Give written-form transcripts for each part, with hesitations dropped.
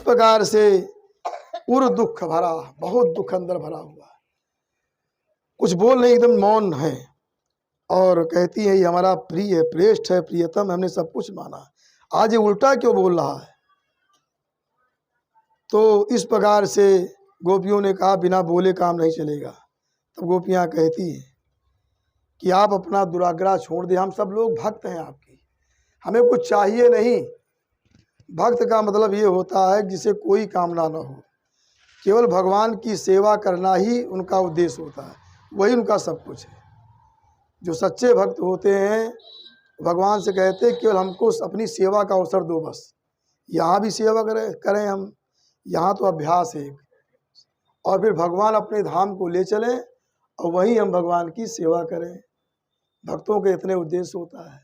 प्रकार से पूर्ण दुख भरा, बहुत दुख अंदर भरा हुआ है, कुछ बोल नहीं, एकदम मौन है। और कहती है ये हमारा प्रिय है, प्रेष्ठ है, प्रियतम, हमने सब कुछ माना, आज ये उल्टा क्यों बोल रहा है। तो इस प्रकार से गोपियों ने कहा बिना बोले काम नहीं चलेगा। तब गोपियाँ कहती हैं कि आप अपना दुराग्रह छोड़ दें, हम सब लोग भक्त हैं आपकी, हमें कुछ चाहिए नहीं। भक्त का मतलब ये होता है जिसे कोई कामना ना हो, केवल भगवान की सेवा करना ही उनका उद्देश्य होता है, वही उनका सब कुछ है। जो सच्चे भक्त होते हैं भगवान से कहते हैं केवल हमको अपनी सेवा का अवसर दो, बस यहाँ भी सेवा करें हम, यहाँ तो अभ्यास है, और फिर भगवान अपने धाम को ले चलें और वहीं हम भगवान की सेवा करें। भक्तों के इतने उद्देश्य होता है,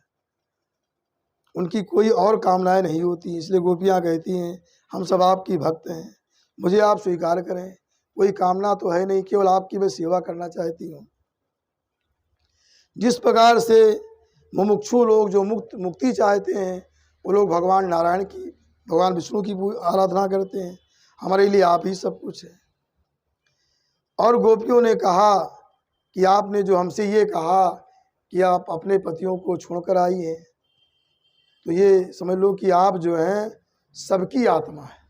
उनकी कोई और कामनाएं नहीं होती। इसलिए गोपियाँ कहती हैं हम सब आपकी भक्त हैं, मुझे आप स्वीकार करें, कोई कामना तो है नहीं, केवल आपकी मैं सेवा करना चाहती हूँ। जिस प्रकार से मुमुक्षु लोग जो मुक्ति चाहते हैं वो लोग भगवान नारायण की, भगवान विष्णु की आराधना करते हैं, हमारे लिए आप ही सब कुछ है। और गोपियों ने कहा कि आपने जो हमसे ये कहा कि आप अपने पतियों को छोड़कर आई हैं, तो ये समझ लो कि आप जो हैं सबकी आत्मा है।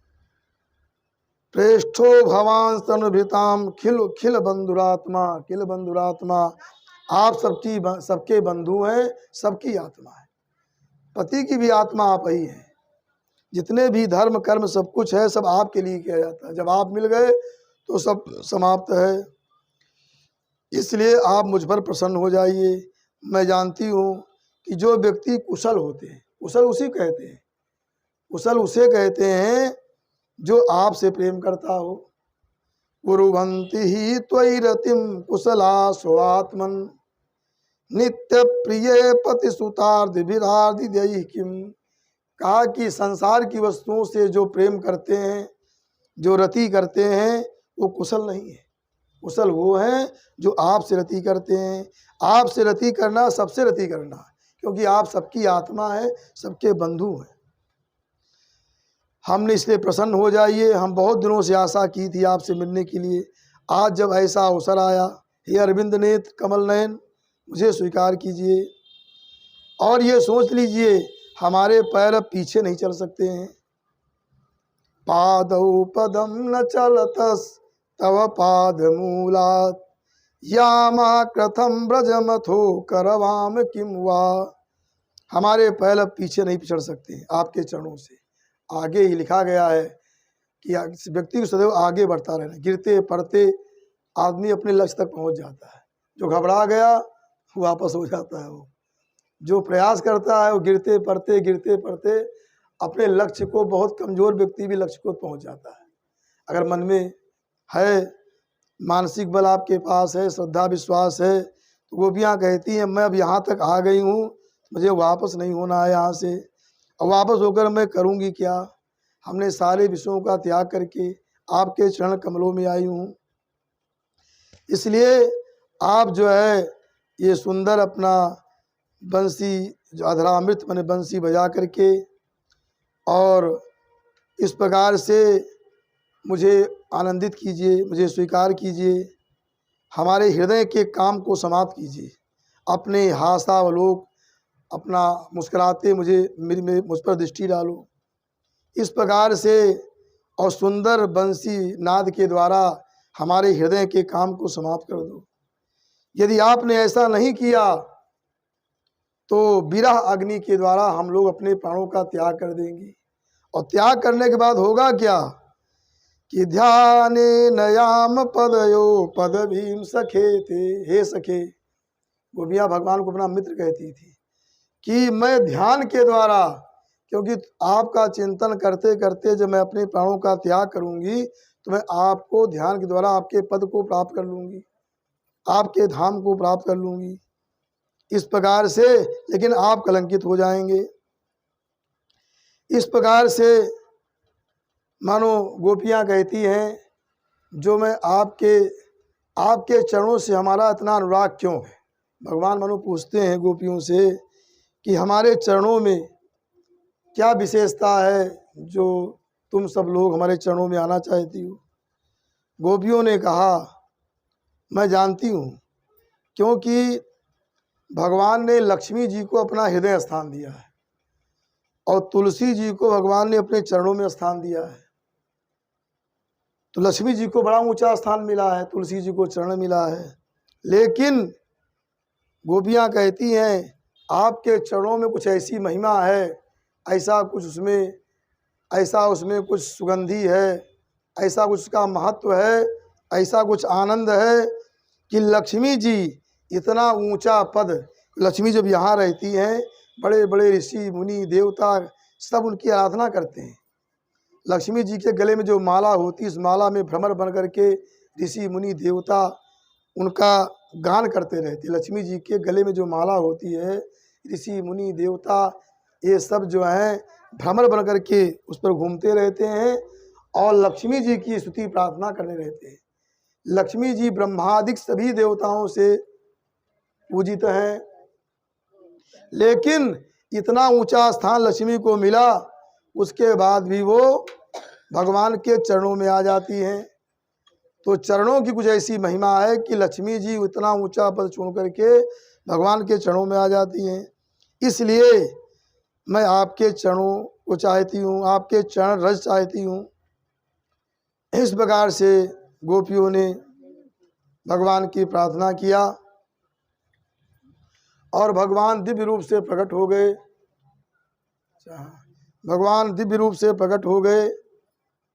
प्रेष्ठो भवान स्तनुभृताम खिल खिल बंधुरात्मा, किल बंधुरात्मा, आप सबके बंधु हैं, सबकी आत्मा है। पति की भी आत्मा आप ही हैं। जितने भी धर्म कर्म सब कुछ है सब आपके लिए किया जाता है, जब आप मिल गए तो सब समाप्त है। इसलिए आप मुझ पर प्रसन्न हो जाइए। मैं जानती हूँ कि जो व्यक्ति कुशल होते हैं, कुशल उसी कहते हैं, कुशल उसे कहते हैं जो आपसे प्रेम करता हो। कुर्वन्ति ही त्वयि रतिम कुशला स्वात्मन नित्य प्रिय पति सुतार्थ विराधि दयि किम। कहा कि संसार की वस्तुओं से जो प्रेम करते हैं, जो रति करते हैं, वो कुशल नहीं है। कुशल वो हैं जो आपसे रति करते हैं। आपसे रति करना सबसे रति करना, क्योंकि आप सबकी आत्मा है, सबके बंधु हैं। हमने इसलिए प्रसन्न हो जाइए, हम बहुत दिनों से आशा की थी आपसे मिलने के लिए, आज जब ऐसा अवसर आया, हे अरविंद नेत्र कमल नयन, मुझे स्वीकार कीजिए। और ये सोच लीजिए हमारे पैर अब पीछे नहीं चल सकते हैं। पादौ पदम न चलतस तव पाद मूलात् यामा कृथम ब्रजमथो करवाम किम वा। हमारे पैर अब पीछे नहीं पिछड़ सकते आपके चरणों से। आगे ही लिखा गया है कि व्यक्ति को सदैव आगे बढ़ता रहना, गिरते पड़ते आदमी अपने लक्ष्य तक पहुंच जाता है। जो घबरा गया वापस हो जाता है, वो जो प्रयास करता है वो गिरते पड़ते अपने लक्ष्य को, बहुत कमज़ोर व्यक्ति भी लक्ष्य को पहुंच जाता है। अगर मन में है, मानसिक बल आपके पास है, श्रद्धा विश्वास है, तो गोपियाँ कहती हैं मैं अब यहाँ तक आ गई हूँ, मुझे वापस नहीं होना है यहाँ से। अब वापस होकर मैं करूँगी क्या। हमने सारे विषयों का त्याग करके आपके चरण कमलों में आई हूँ। इसलिए आप जो है ये सुंदर अपना बंसी, जो अधरामृत मैंने बंसी बजा करके, और इस प्रकार से मुझे आनंदित कीजिए, मुझे स्वीकार कीजिए, हमारे हृदय के काम को समाप्त कीजिए। अपने हासावलोक, अपना मुस्कुराते मुझ पर दृष्टि डालो। इस प्रकार से और सुंदर बंसी नाद के द्वारा हमारे हृदय के काम को समाप्त कर दो। यदि आपने ऐसा नहीं किया तो विरह अग्नि के द्वारा हम लोग अपने प्राणों का त्याग कर देंगे। और त्याग करने के बाद होगा क्या कि ध्याने नयाम पदयो पदभीम सखे थे। हे सखे, गोपियाँ भगवान को अपना मित्र कहती थी कि मैं ध्यान के द्वारा, क्योंकि आपका चिंतन करते करते जब मैं अपने प्राणों का त्याग करूंगी तो मैं आपको ध्यान के द्वारा आपके पद को प्राप्त कर लूँगी, आपके धाम को प्राप्त कर लूँगी। इस प्रकार से लेकिन आप कलंकित हो जाएंगे। इस प्रकार से मानो गोपियाँ कहती हैं जो मैं आपके चरणों से हमारा इतना अनुराग क्यों है। भगवान मानो पूछते हैं गोपियों से कि हमारे चरणों में क्या विशेषता है जो तुम सब लोग हमारे चरणों में आना चाहती हो। गोपियों ने कहा, मैं जानती हूँ, क्योंकि भगवान ने लक्ष्मी जी को अपना हृदय स्थान दिया है और तुलसी जी को भगवान ने अपने चरणों में स्थान दिया है। तो लक्ष्मी जी को बड़ा ऊंचा स्थान मिला है, तुलसी जी को चरण मिला है। लेकिन गोपियाँ कहती हैं, आपके चरणों में कुछ ऐसी महिमा है, ऐसा कुछ उसमें, ऐसा उसमें कुछ सुगंधी है, ऐसा कुछ उसका महत्व है, ऐसा कुछ आनंद है कि लक्ष्मी जी इतना ऊंचा पद, लक्ष्मी जब यहाँ रहती हैं, बड़े बड़े ऋषि मुनि देवता सब उनकी आराधना करते हैं। लक्ष्मी जी के गले में जो माला होती है, उस माला में भ्रमर बन करके ऋषि मुनि देवता उनका गान करते रहते। लक्ष्मी जी के गले में जो माला होती है, ऋषि मुनि देवता ये सब जो हैं भ्रमर बन करके उस पर घूमते रहते हैं और लक्ष्मी जी की स्तुति प्रार्थना करने रहते हैं। लक्ष्मी जी ब्रह्मादिक सभी देवताओं से पूजित हैं, लेकिन इतना ऊंचा स्थान लक्ष्मी को मिला, उसके बाद भी वो भगवान के चरणों में आ जाती हैं। तो चरणों की कुछ ऐसी महिमा है कि लक्ष्मी जी इतना ऊंचा पद चुन करके भगवान के चरणों में आ जाती हैं। इसलिए मैं आपके चरणों को चाहती हूँ, आपके चरण रज चाहती हूँ। इस प्रकार से गोपियों ने भगवान की प्रार्थना किया और भगवान दिव्य रूप से प्रकट हो गए। भगवान दिव्य रूप से प्रकट हो गए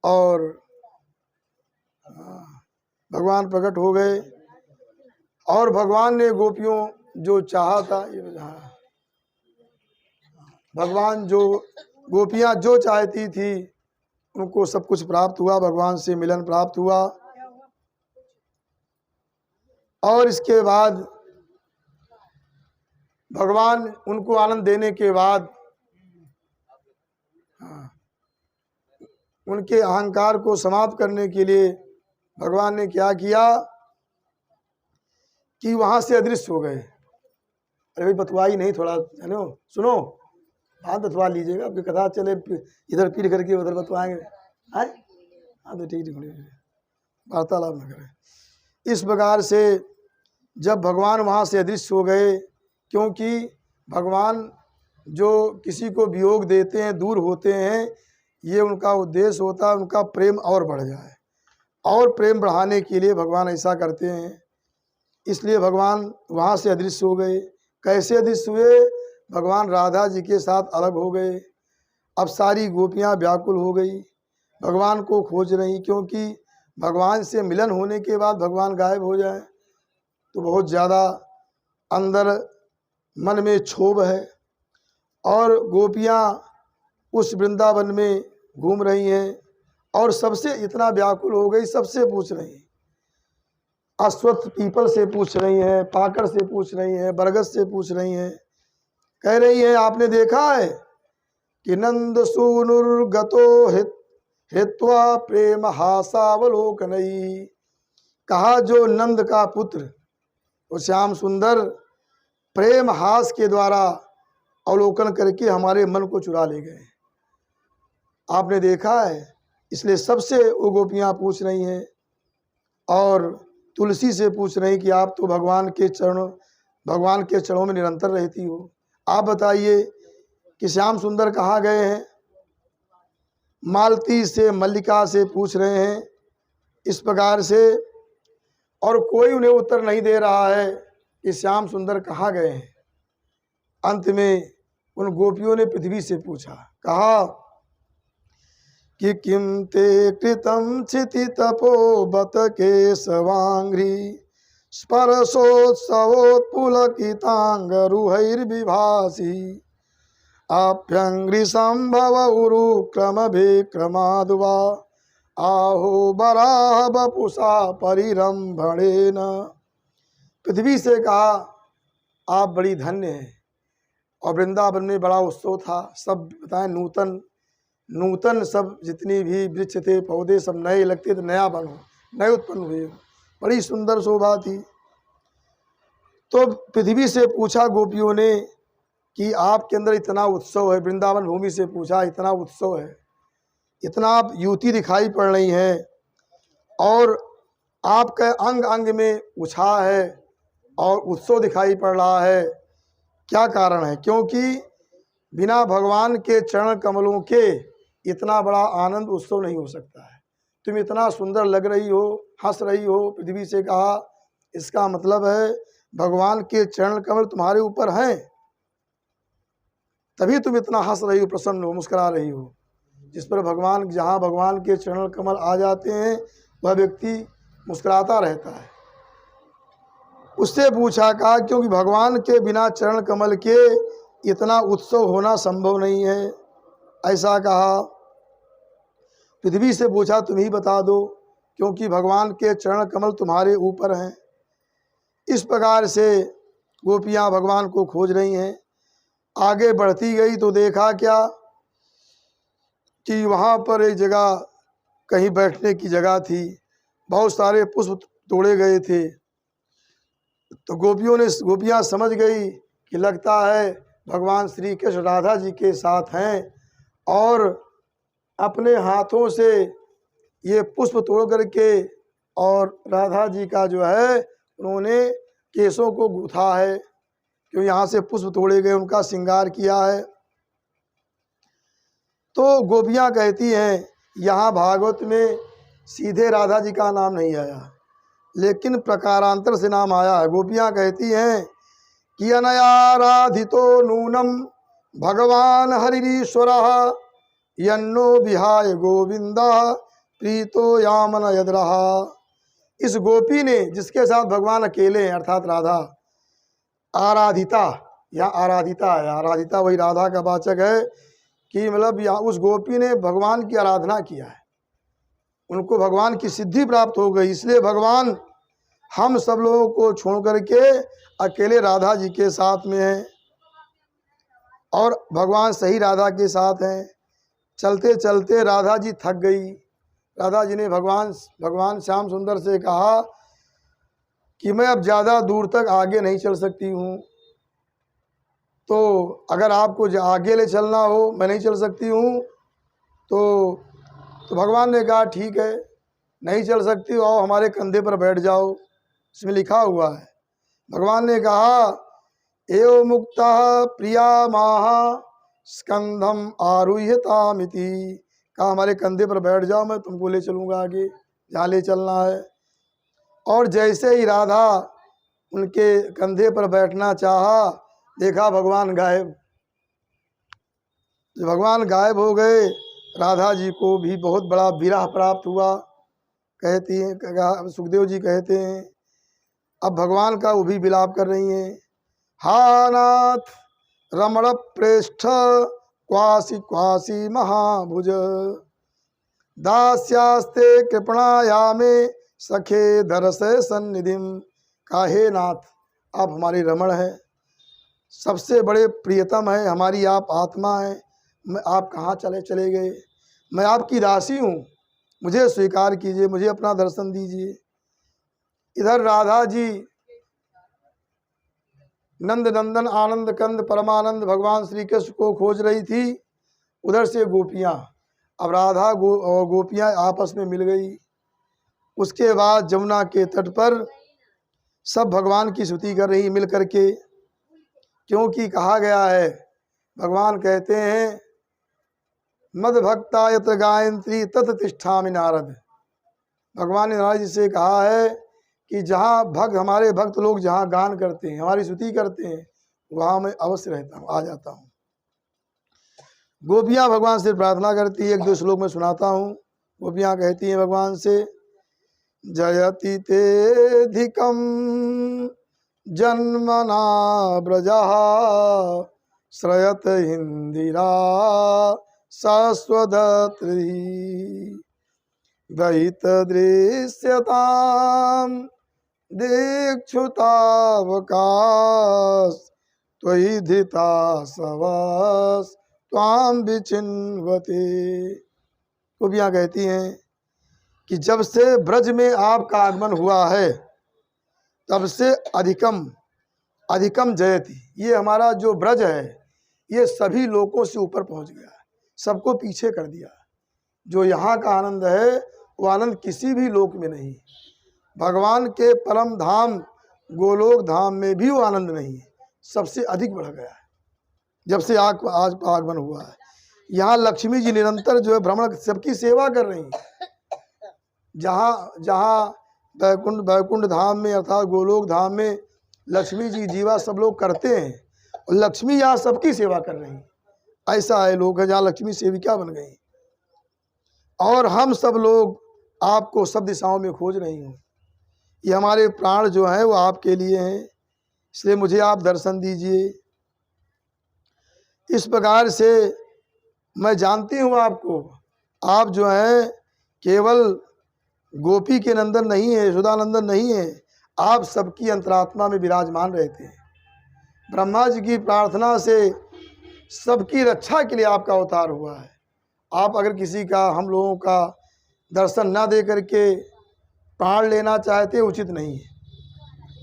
और भगवान प्रकट हो गए और भगवान ने गोपियों जो चाहा था, भगवान जो गोपियाँ जो चाहती थी उनको सब कुछ प्राप्त हुआ, भगवान से मिलन प्राप्त हुआ। और इसके बाद भगवान उनको आनंद देने के बाद उनके अहंकार को समाप्त करने के लिए भगवान ने क्या किया कि वहाँ से अदृश्य हो गए। अरे भाई बतवाई नहीं, थोड़ा है ना, सुनो, बात बतवा लीजिएगा, आपकी कथा चले इधर पीट करके उधर बतवाएंगे। हाँ तो ठीक ठीक, वार्तालाप न करें। इस प्रकार से जब भगवान वहाँ से अदृश्य हो गए, क्योंकि भगवान जो किसी को वियोग देते हैं, दूर होते हैं, ये उनका उद्देश्य होता है, उनका प्रेम और बढ़ जाए, और प्रेम बढ़ाने के लिए भगवान ऐसा करते हैं। इसलिए भगवान वहाँ से अदृश्य हो गए। कैसे अदृश्य हुए? भगवान राधा जी के साथ अलग हो गए। अब सारी गोपियाँ व्याकुल हो गई, भगवान को खोज रही, क्योंकि भगवान से मिलन होने के बाद भगवान गायब हो जाए तो बहुत ज़्यादा अंदर मन में क्षोभ है। और गोपियाँ उस वृंदावन में घूम रही हैं और सबसे इतना व्याकुल हो गई, सबसे पूछ रही हैं, अश्वत्थ पीपल से पूछ रही हैं, पाकड़ से पूछ रही हैं, बरगद से पूछ रही हैं। कह रही है, आपने देखा है कि नंद सूनुर्गतो हित्वा प्रेम हासावलोकनई, कहा जो नंद का पुत्र वो श्याम सुंदर प्रेम हास के द्वारा अवलोकन करके हमारे मन को चुरा ले गए, आपने देखा है। इसलिए सबसे वो गोपियाँ पूछ रही हैं और तुलसी से पूछ रही कि आप तो भगवान के चरणों में निरंतर रहती हो, आप बताइए कि श्याम सुंदर कहाँ गए हैं। मालती से, मल्लिका से पूछ रहे हैं इस प्रकार से, और कोई उन्हें उत्तर नहीं दे रहा है कि श्याम सुंदर कहाँ गए हैं। अंत में उन गोपियों ने पृथ्वी से पूछा, कहा कि किम ते कृतं क्षिति तपो बत केशवांघ्रि स्पर्शोत्सवोत्पुलकितांगरुहैर्विभासि आभ्यंघ्रि संभव उरु क्रम विक्रमाद्वा आहो बराह बपुषा परिरंभणेन। पृथ्वी से कहा, आप बड़ी धन्य हैं, और वृंदावन में बड़ा उत्सव था, सब बताएं नूतन सब जितनी भी वृक्ष थे, पौधे सब नए लगते थे, नया बनो, नए उत्पन्न हुए, बड़ी सुंदर शोभा थी। तो पृथ्वी से पूछा गोपियों ने कि आपके अंदर इतना उत्सव है, वृंदावन भूमि से पूछा, इतना उत्सव है इतना आप युवती दिखाई पड़ रही हैं और आपके अंग अंग में उत्साह है और उत्सव दिखाई पड़ रहा है। क्या कारण है? क्योंकि बिना भगवान के चरण कमलों के इतना बड़ा आनंद उत्सव नहीं हो सकता है। तुम इतना सुंदर लग रही हो, हंस रही हो। पृथ्वी से कहा, इसका मतलब है भगवान के चरण कमल तुम्हारे ऊपर हैं, तभी तुम इतना हंस रही हो, प्रसन्न हो, मुस्कुरा रही हो। जिस पर भगवान, जहाँ भगवान के चरण कमल आ जाते हैं वह व्यक्ति मुस्कुराता रहता है। उससे पूछा, कहा क्योंकि भगवान के बिना चरण कमल के इतना उत्सव होना संभव नहीं है, ऐसा कहा। पृथ्वी से पूछा, तुम ही बता दो, क्योंकि भगवान के चरण कमल तुम्हारे ऊपर हैं। इस प्रकार से गोपियाँ भगवान को खोज रही हैं। आगे बढ़ती गई तो देखा क्या कि वहाँ पर एक जगह, कहीं बैठने की जगह थी, बहुत सारे पुष्प तोड़े गए थे। तो गोपियाँ समझ गई कि लगता है भगवान श्री कृष्ण राधा जी के साथ हैं और अपने हाथों से ये पुष्प तोड़ करके और राधा जी का जो है उन्होंने केसों को गूथा है, क्यों यहाँ से पुष्प तोड़े गए, उनका श्रृंगार किया है। तो गोपियाँ कहती हैं, यहाँ भागवत में सीधे राधा जी का नाम नहीं आया, लेकिन प्रकारांतर से नाम आया है। गोपियाँ कहती हैं कि अनयाराधितो नूनम भगवान हरिरीश्वरः यन्नो विहाय गोविंदा प्रीतो यामन यद्रहा। इस गोपी ने, जिसके साथ भगवान अकेले हैं अर्थात राधा, आराधिता, यहाँ आराधिता है, आराधिता वही राधा का वाचक है कि मतलब यहाँ उस गोपी ने भगवान की आराधना किया है, उनको भगवान की सिद्धि प्राप्त हो गई। इसलिए भगवान हम सब लोगों को छोड़ करके अकेले राधा जी के साथ में हैं और भगवान सही राधा के साथ हैं। चलते चलते राधा जी थक गई। राधा जी ने भगवान श्याम सुंदर से कहा कि मैं अब ज़्यादा दूर तक आगे नहीं चल सकती हूँ, तो अगर आपको आगे ले चलना हो, मैं नहीं चल सकती हूँ। तो भगवान ने कहा ठीक है, नहीं चल सकती हो, आओ हमारे कंधे पर बैठ जाओ, इसमें लिखा हुआ है। भगवान ने कहा, एव मुक्ता प्रिया माह स्कंधम आरुह्यतामिति, कहा हमारे कंधे पर बैठ जाओ, मैं तुमको ले चलूँगा आगे जहाँ ले चलना है। और जैसे ही राधा उनके कंधे पर बैठना चाहा, देखा भगवान गायब। जब भगवान गायब हो गए, राधा जी को भी बहुत बड़ा विरह प्राप्त हुआ। कहती हैं, सुखदेव जी कहते हैं, अब भगवान का वो भी विलाप कर रही हैं। हा नाथ रमण प्रेष्ठ क्वासी क्वासी महाभुज दास्यास्ते कृपणायामे सखे धरस सन्निधिम। काहे नाथ, आप हमारे रमण हैं, सबसे बड़े प्रियतम है, हमारी आप आत्मा हैं, मैं आप कहाँ चले गए, मैं आपकी दासी हूँ, मुझे स्वीकार कीजिए, मुझे अपना दर्शन दीजिए। इधर राधा जी नंद नंदन आनंद कंद परमानंद भगवान श्री कृष्ण को खोज रही थी, उधर से गोपियाँ, अब राधा और गोपियाँ आपस में मिल गई। उसके बाद जमुना के तट पर सब भगवान की स्तुति कर रही मिल करके, क्योंकि कहा गया है, भगवान कहते हैं, मद भक्ता यत्र गायत्री तत तिष्ठामि नारद। भगवान ने नारद जी से कहा है कि जहाँ हमारे भक्त लोग जहाँ गान करते हैं, हमारी स्तुति करते हैं, वहाँ मैं अवश्य रहता हूँ, आ जाता हूँ। गोपियाँ भगवान से प्रार्थना करती है, एक दो श्लोक में सुनाता हूँ। गोपियाँ कहती हैं भगवान से, जयति तेधिकम जन्मना ब्रजः श्रयत इंदिरा शाश्वतत्री दयित दृश्यताम दीक्षुतावकाश त्वयि धृता सवस त्वाम विचिन्वते। गोपियाँ कहती हैं कि जब से ब्रज में आपका आगमन हुआ है, तब से अधिकम जयति, ये हमारा जो ब्रज है ये सभी लोगों से ऊपर पहुंच गया है, सबको पीछे कर दिया। जो यहाँ का आनंद है वो आनंद किसी भी लोक में नहीं। भगवान के परम धाम गोलोक धाम में भी वो आनंद नहीं है, सबसे अधिक बढ़ गया है जब से आज आगमन हुआ है। यहाँ लक्ष्मी जी निरंतर जो है भ्रमण सबकी सेवा कर रही हैं। जहाँ जहाँ वैकुंठ धाम में अर्थात गोलोक धाम में लक्ष्मी जी जीवा सब लोग करते हैं और लक्ष्मी यहाँ सबकी सेवा कर रही हैं। ऐसा है लोग है जहाँ लक्ष्मी सेविका बन गई और हम सब लोग आपको सब दिशाओं में खोज रही हूँ। ये हमारे प्राण जो हैं वो आपके लिए हैं, इसलिए मुझे आप दर्शन दीजिए। इस प्रकार से मैं जानती हूँ आपको, आप जो हैं केवल गोपी के नंदन नहीं है, यशोदानंदन नहीं है, आप सबकी अंतरात्मा में विराजमान रहते हैं। ब्रह्मा जी की प्रार्थना से सबकी रक्षा के लिए आपका अवतार हुआ है। आप अगर किसी का हम लोगों का दर्शन ना दे करके प्राण लेना चाहते उचित नहीं है।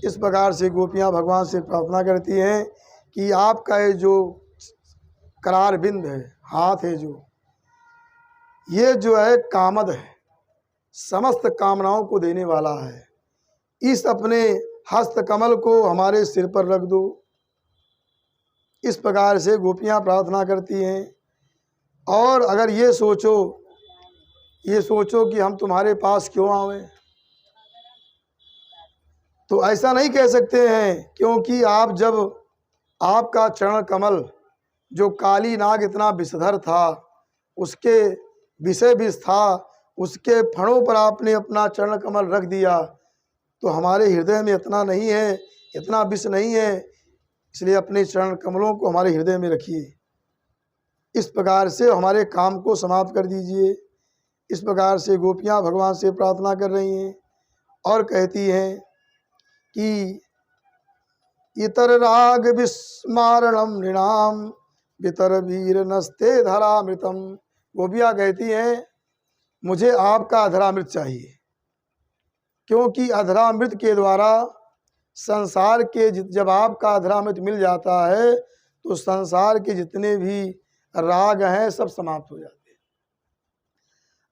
इस प्रकार से गोपियाँ भगवान से प्रार्थना करती हैं कि आपका ये जो करार बिंद है, हाथ है जो, ये जो है कामद है, समस्त कामनाओं को देने वाला है। इस अपने हस्त कमल को हमारे सिर पर रख दो। इस प्रकार से गोपियाँ प्रार्थना करती हैं। और अगर ये सोचो कि हम तुम्हारे पास क्यों आवें, तो ऐसा नहीं कह सकते हैं, क्योंकि आप जब आपका चरण कमल जो काली नाग इतना विषधर था, उसके विषय विष था, उसके फणों पर आपने अपना चरण कमल रख दिया, तो हमारे हृदय में इतना नहीं है, इतना विष नहीं है, इसलिए अपने चरण कमलों को हमारे हृदय में रखिए। इस प्रकार से हमारे काम को समाप्त कर दीजिए। इस प्रकार से गोपियाँ भगवान से प्रार्थना कर रही हैं और कहती हैं कि इतर राग विस्मारणम नृणाम वितर वीर नस्ते धरामृतम। गोपियाँ कहती हैं मुझे आपका अधरामृत चाहिए, क्योंकि अधरामृत के द्वारा संसार के जब आपका अधरामृत मिल जाता है तो संसार के जितने भी राग हैं सब समाप्त हो जाते हैं।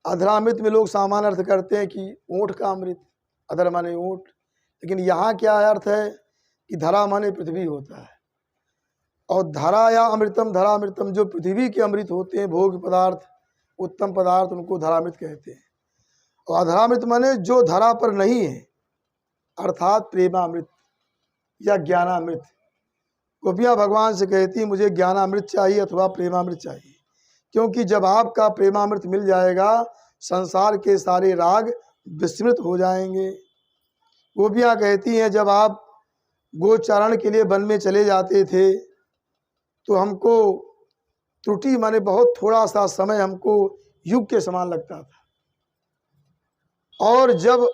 अधरामृत में लोग सामान्य अर्थ करते हैं कि ऊँट का अमृत, अधर माने ऊँट, लेकिन यहाँ क्या अर्थ है कि धरा माने पृथ्वी होता है। और धरा या अमृतम, धरामृतम, जो पृथ्वी के अमृत होते हैं, भोग पदार्थ, उत्तम पदार्थ, उनको धरामृत कहते हैं। और अधरामृत माने जो धरा पर नहीं है, अर्थात प्रेमामृत या ज्ञानामृत। गोपियाँ भगवान से कहती मुझे ज्ञानामृत चाहिए अथवा प्रेमामृत चाहिए, क्योंकि जब आपका प्रेमामृत मिल जाएगा संसार के सारे राग विस्मृत हो जाएंगे। गोपियाँ कहती हैं जब आप गोचारण के लिए वन में चले जाते थे तो हमको त्रुटि माने बहुत थोड़ा सा समय हमको युग के समान लगता था, और जब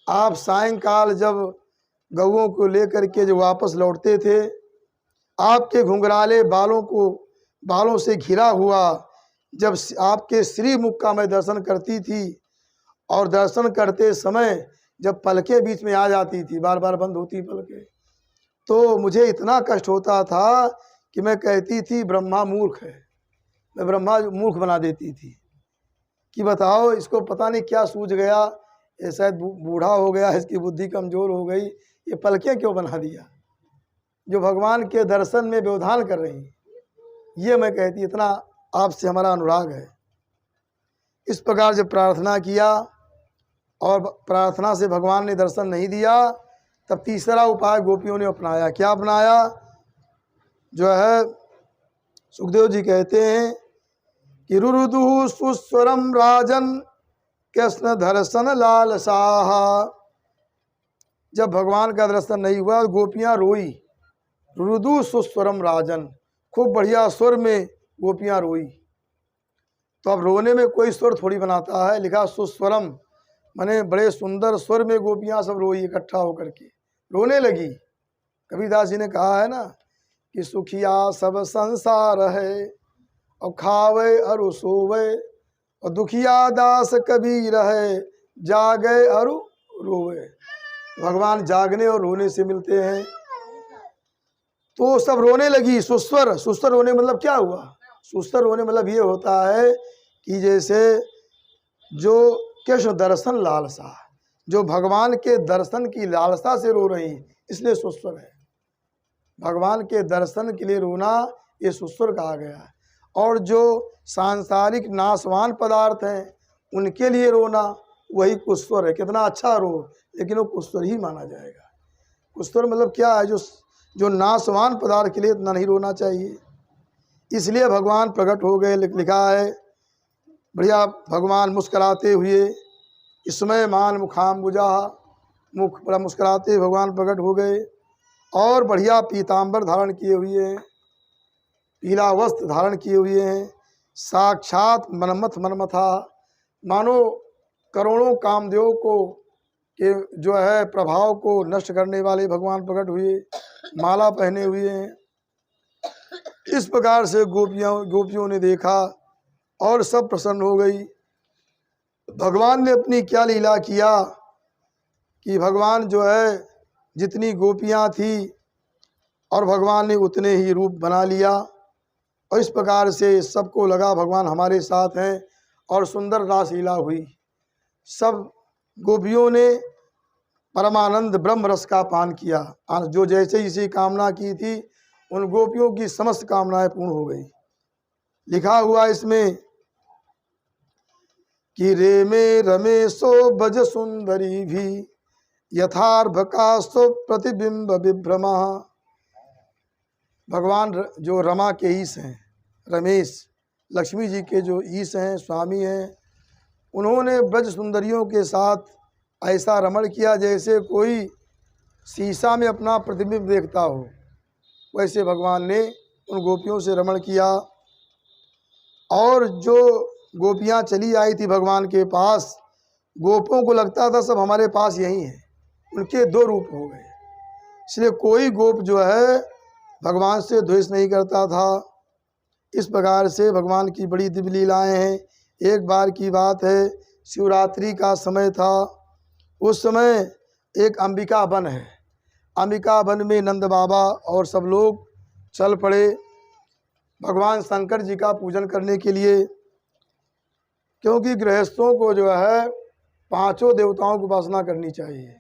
आप सायंकाल जब गौओं को लेकर के जो वापस लौटते थे, आपके घुंघराले बालों से घिरा हुआ जब आपके श्री मुख का मैं दर्शन करती थी, और दर्शन करते समय जब पलकें बीच में आ जाती थी, बार बार बंद होती पलकें, तो मुझे इतना कष्ट होता था कि मैं कहती थी ब्रह्मा मूर्ख है। मैं ब्रह्मा मूर्ख बना देती थी कि बताओ इसको पता नहीं क्या सूझ गया, ये शायद बूढ़ा हो गया, इसकी बुद्धि कमज़ोर हो गई, ये पलकें क्यों बना दिया जो भगवान के दर्शन में व्यवधान कर रही। ये मैं कहती, इतना आपसे हमारा अनुराग है। इस प्रकार जब प्रार्थना किया और प्रार्थना से भगवान ने दर्शन नहीं दिया, तब तीसरा उपाय गोपियों ने अपनाया। क्या अपनाया? जो है सुखदेव जी कहते हैं कि रुरुदु सुस्वरम राजन कृष्ण दर्शन लालसाह। जब भगवान का दर्शन नहीं हुआ गोपियाँ रोई। रुरुदु सुस्वरम राजन, खूब बढ़िया स्वर में गोपियाँ रोई। तो अब रोने में कोई स्वर थोड़ी बनाता है, लिखा सुस्वरम माने बड़े सुंदर स्वर में गोपियाँ सब रोई, इकट्ठा होकर के रोने लगी। कबीरदास जी ने कहा है ना कि सुखिया सब संसार है और खावे अरु सोवे, और दुखिया दास कबीर है जागे अरु रोवे। भगवान जागने और रोने से मिलते हैं। तो सब रोने लगी। सुस्वर रोने मतलब क्या हुआ? सुस्वर रोने मतलब ये होता है कि जैसे जो कृष्ण दर्शन लालसा, जो भगवान के दर्शन की लालसा से रो रही, इसलिए सुस्वर है। भगवान के दर्शन के लिए रोना ये सुस्वर कहा गया है। और जो सांसारिक नाशवान पदार्थ हैं उनके लिए रोना वही कुस्वर है। कितना अच्छा रो, लेकिन वो कुस्वर ही माना जाएगा। कुस्वर मतलब क्या है? जो नाशवान पदार्थ के लिए इतना नहीं रोना चाहिए। इसलिए भगवान प्रकट हो गए। लिखा है बढ़िया, भगवान मुस्कुराते हुए, इसमें मान मुखाम्बुजा, मुख बड़ा मुस्कुराते भगवान प्रकट हो गए और बढ़िया पीताम्बर धारण किए हुए हैं, पीला वस्त्र धारण किए हुए हैं। साक्षात मनमथ मनमथा, मानो करोड़ों कामदेव को के जो है प्रभाव को नष्ट करने वाले भगवान प्रकट हुए, माला पहने हुए हैं। इस प्रकार से गोपियों ने देखा और सब प्रसन्न हो गई। भगवान ने अपनी क्या लीला किया कि भगवान जो है जितनी गोपियाँ थी और भगवान ने उतने ही रूप बना लिया। और इस प्रकार से सबको लगा भगवान हमारे साथ हैं और सुंदर रासलीला हुई। सब गोपियों ने परमानंद ब्रह्म रस का पान किया। जो जैसे इसी कामना की थी उन गोपियों की समस्त कामनाएं पूर्ण हो गई। लिखा हुआ इसमें कि रे में रमेशो बज सुंदरी भी यथार्भकास्तु प्रतिबिंब विभ्रमा। भगवान जो रमा के ईश हैं, रमेश लक्ष्मी जी के जो ईश हैं, स्वामी हैं, उन्होंने ब्रज सुंदरियों के साथ ऐसा रमण किया जैसे कोई शीशा में अपना प्रतिबिंब देखता हो। वैसे भगवान ने उन गोपियों से रमण किया। और जो गोपियाँ चली आई थी भगवान के पास, गोपों को लगता था सब हमारे पास यही हैं। उनके दो रूप हो गए। इसलिए कोई गोप जो है भगवान से द्वेष नहीं करता था। इस प्रकार से भगवान की बड़ी दिव्य लीलाएँ हैं। एक बार की बात है, शिवरात्रि का समय था। उस समय एक अंबिका वन है। अंबिका वन में नंद बाबा और सब लोग चल पड़े भगवान शंकर जी का पूजन करने के लिए। क्योंकि गृहस्थों को जो है पांचों देवताओं की उपासना करनी चाहिए।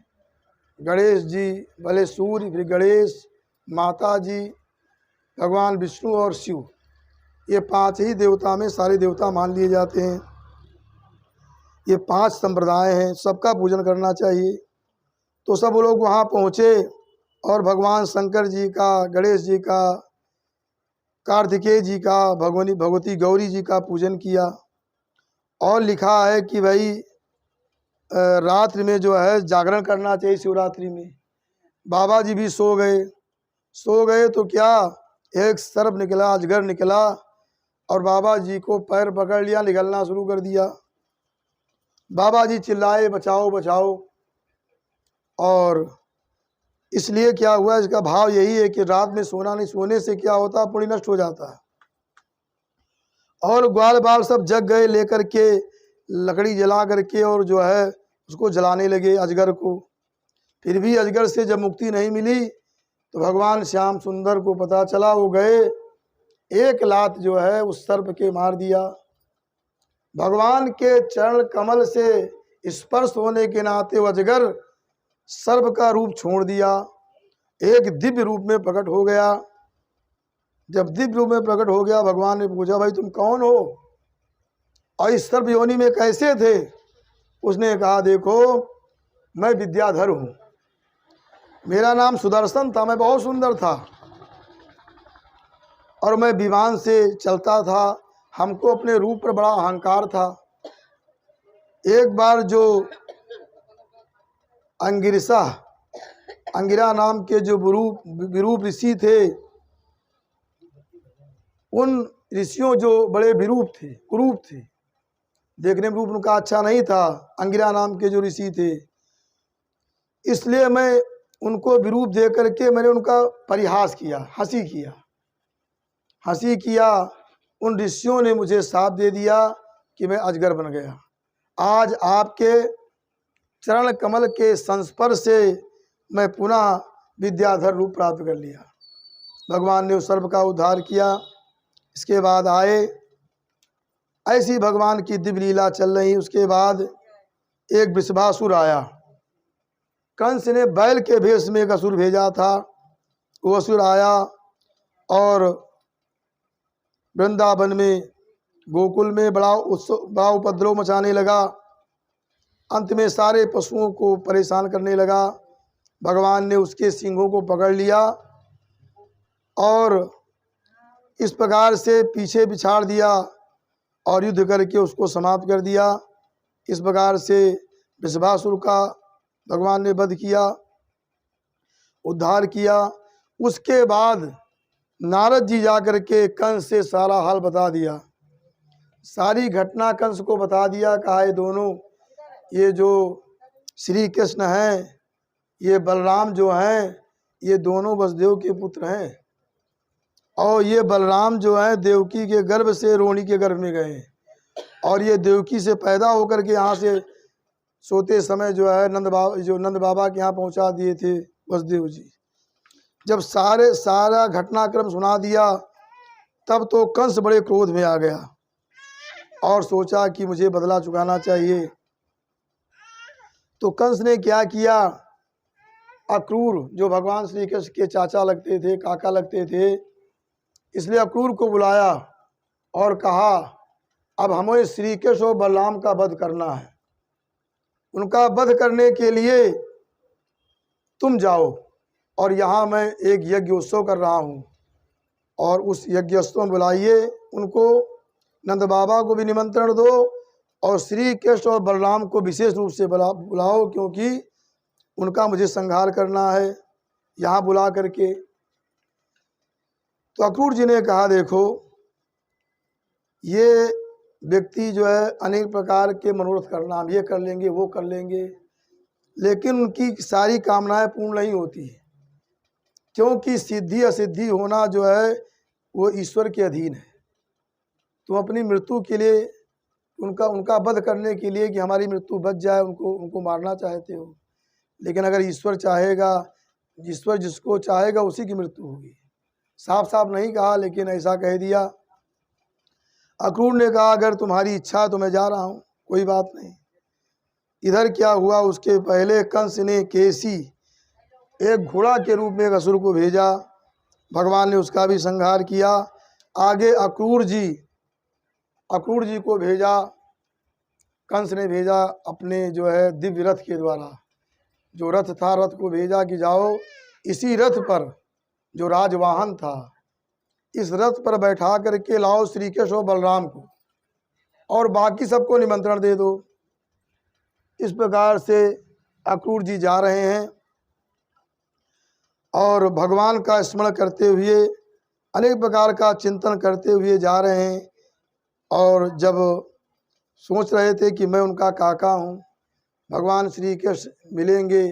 गणेश जी, भले सूर्य, फिर गणेश, माता जी, भगवान विष्णु और शिव, ये पांच ही देवता में सारे देवता मान लिए जाते हैं। ये पांच संप्रदाय हैं, सबका पूजन करना चाहिए। तो सब लोग वहाँ पहुँचे और भगवान शंकर जी का, गणेश जी का, कार्तिकेय जी का, भगवती गौरी जी का पूजन किया। और लिखा है कि भाई रात्रि में जो है जागरण करना चाहिए शिवरात्रि में। बाबा जी भी सो गए तो क्या, एक सर्प निकला, अजगर निकला और बाबा जी को पैर पकड़ लिया, निगलना शुरू कर दिया। बाबा जी चिल्लाए बचाओ बचाओ। और इसलिए क्या हुआ, इसका भाव यही है कि रात में सोना नहीं, सोने से क्या होता, पुण्य नष्ट हो जाता है। और ग्वाल बाल सब जग गए, लेकर के लकड़ी जला करके और जो है उसको जलाने लगे अजगर को। फिर भी अजगर से जब मुक्ति नहीं मिली तो भगवान श्याम सुंदर को पता चला, वो गए, एक लात जो है उस सर्प के मार दिया। भगवान के चरण कमल से स्पर्श होने के नाते वो अजगर सर्प का रूप छोड़ दिया, एक दिव्य रूप में प्रकट हो गया। जब दिव्य रूप में प्रकट हो गया, भगवान ने पूछा भाई तुम कौन हो और इस सर्प योनि में कैसे थे? उसने कहा देखो मैं विद्याधर हूँ, मेरा नाम सुदर्शन था, मैं बहुत सुंदर था और मैं विमान से चलता था, हमको अपने रूप पर बड़ा अहंकार था। एक बार जो अंगिरा नाम के जो विरूप ऋषि थे, उन ऋषियों जो बड़े विरूप थे, कुरूप थे, देखने में रूप उनका अच्छा नहीं था, अंगिरा नाम के जो ऋषि थे, इसलिए मैं उनको विरूप दे करके मैंने उनका परिहास किया, हंसी किया। उन ऋषियों ने मुझे शाप दे दिया कि मैं अजगर बन गया। आज आपके चरण कमल के संस्पर्श से मैं पुनः विद्याधर रूप प्राप्त कर लिया। भगवान ने उस सर्प का उद्धार किया। इसके बाद आए, ऐसी भगवान की दिव्य लीला चल रही। उसके बाद एक वृषभासुर आया। कंस ने बैल के भेष में एक असुर भेजा था। वो असुर आया और वृंदावन में गोकुल में बड़ा उपद्रव मचाने लगा। अंत में सारे पशुओं को परेशान करने लगा। भगवान ने उसके सींगों को पकड़ लिया और इस प्रकार से पीछे बिछाड़ दिया और युद्ध करके उसको समाप्त कर दिया। इस प्रकार से वृषभासुर का भगवान ने वध किया, उद्धार किया। उसके बाद नारद जी जाकर के कंस से सारा हाल बता दिया, सारी घटना कंस को बता दिया। कहा ये दोनों, ये जो श्री कृष्ण हैं, ये बलराम जो हैं, ये दोनों वसुदेव के पुत्र हैं और ये बलराम जो हैं देवकी के गर्भ से रोहिणी के गर्भ में गए और ये देवकी से पैदा होकर के यहाँ से सोते समय जो है नंद बाबा के यहाँ पहुँचा दिए थे वसुदेव जी। जब सारा घटनाक्रम सुना दिया तब तो कंस बड़े क्रोध में आ गया और सोचा कि मुझे बदला चुकाना चाहिए। तो कंस ने क्या किया, अक्रूर जो भगवान श्री कृष्ण के चाचा लगते थे, काका लगते थे, इसलिए अक्रूर को बुलाया और कहा अब हमें श्री कृष्ण और बलराम का वध करना है। उनका वध करने के लिए तुम जाओ और यहाँ मैं एक यज्ञ उत्सव कर रहा हूँ और उस यज्ञ उत्सव में बुलाइए उनको, नंद बाबा को भी निमंत्रण दो और श्री कृष्ण और बलराम को विशेष रूप से बुलाओ क्योंकि उनका मुझे संहार करना है यहाँ बुला करके। तो अक्रूर जी ने कहा देखो ये व्यक्ति जो है अनेक प्रकार के मनोरथ करना, हम ये कर लेंगे वो कर लेंगे, लेकिन उनकी सारी कामनाएं पूर्ण नहीं होती क्योंकि सिद्धि असिद्धि होना जो है वो ईश्वर के अधीन है। तुम अपनी मृत्यु के लिए उनका वध करने के लिए कि हमारी मृत्यु बच जाए उनको मारना चाहते हो, लेकिन अगर ईश्वर चाहेगा, ईश्वर जिसको चाहेगा उसी की मृत्यु होगी। साफ साफ नहीं कहा लेकिन ऐसा कह दिया। अक्रूर ने कहा अगर तुम्हारी इच्छा तो मैं जा रहा हूँ, कोई बात नहीं। इधर क्या हुआ, उसके पहले कंस ने केसी एक घोड़ा के रूप में एक असुर को भेजा, भगवान ने उसका भी संहार किया। आगे अक्रूर जी को भेजा, कंस ने भेजा अपने जो है दिव्य रथ के द्वारा, जो रथ था रथ को भेजा कि जाओ इसी रथ पर जो राजवाहन था इस रथ पर बैठा करके लाओ श्री कृष्ण और बलराम को और बाकी सबको निमंत्रण दे दो। इस प्रकार से अक्रूर जी जा रहे हैं और भगवान का स्मरण करते हुए अनेक प्रकार का चिंतन करते हुए जा रहे हैं। और जब सोच रहे थे कि मैं उनका काका हूँ, भगवान श्री कृष्ण मिलेंगे,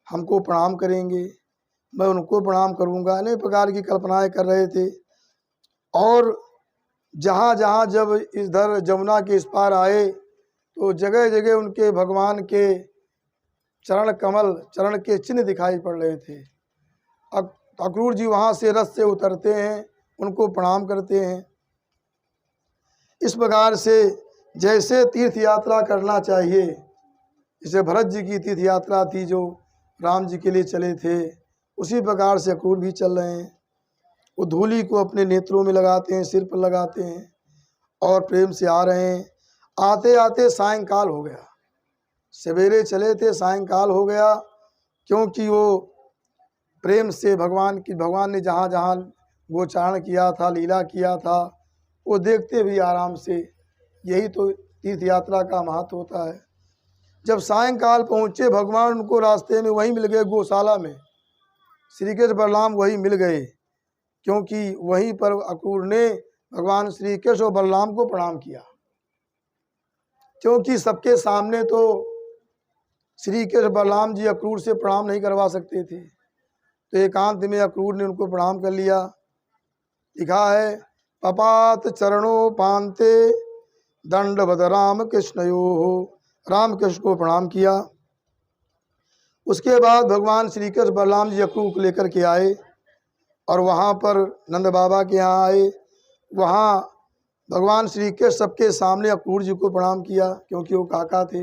हमको प्रणाम करेंगे, मैं उनको प्रणाम करूँगा, अनेक प्रकार की कल्पनाएं कर रहे थे। और जहाँ जहाँ जब इधर जमुना के इस पार आए तो जगह जगह उनके भगवान के चरण के चिन्ह दिखाई पड़ रहे थे। अक्रूर जी वहाँ से रथ से उतरते हैं, उनको प्रणाम करते हैं। इस प्रकार से जैसे तीर्थ यात्रा करना चाहिए, जैसे भरत जी की तीर्थ यात्रा थी जो राम जी के लिए चले थे, उसी प्रकार से अक्रूर भी चल रहे हैं। वो धूलि को अपने नेत्रों में लगाते हैं, सिर पर लगाते हैं और प्रेम से आ रहे हैं। आते आते सायंकाल हो गया, सवेरे चले थे सायंकाल हो गया क्योंकि वो प्रेम से भगवान ने जहाँ जहाँ गोचारण किया था, लीला किया था, वो देखते भी आराम से। यही तो तीर्थ यात्रा का महत्व होता है। जब सायंकाल पहुँचे भगवान उनको रास्ते में वहीं मिल गए, गौशाला में श्री कृष्ण बलराम वहीं मिल गए क्योंकि वहीं पर अक्रूर ने भगवान श्री कृष्ण और बलराम को प्रणाम किया। क्योंकि सबके सामने तो श्री कृष्ण बलराम जी अक्रूर से प्रणाम नहीं करवा सकते थे, तो एकांत में अक्रूर ने उनको प्रणाम कर लिया। लिखा है पपात चरणों पांते दंडवत राम कृष्णयो, राम कृष्ण को प्रणाम किया। उसके बाद भगवान श्री कृष्ण बलराम जी अक्रूर को लेकर के आए और वहाँ पर नंद बाबा के यहाँ आए। वहाँ भगवान श्री कृष्ण सबके सामने अक्रूर जी को प्रणाम किया, क्योंकि वो काका थे।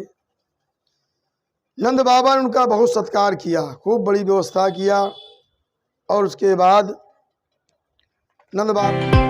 नंद बाबा ने उनका बहुत सत्कार किया, खूब बड़ी व्यवस्था किया। और उसके बाद नंद बाबा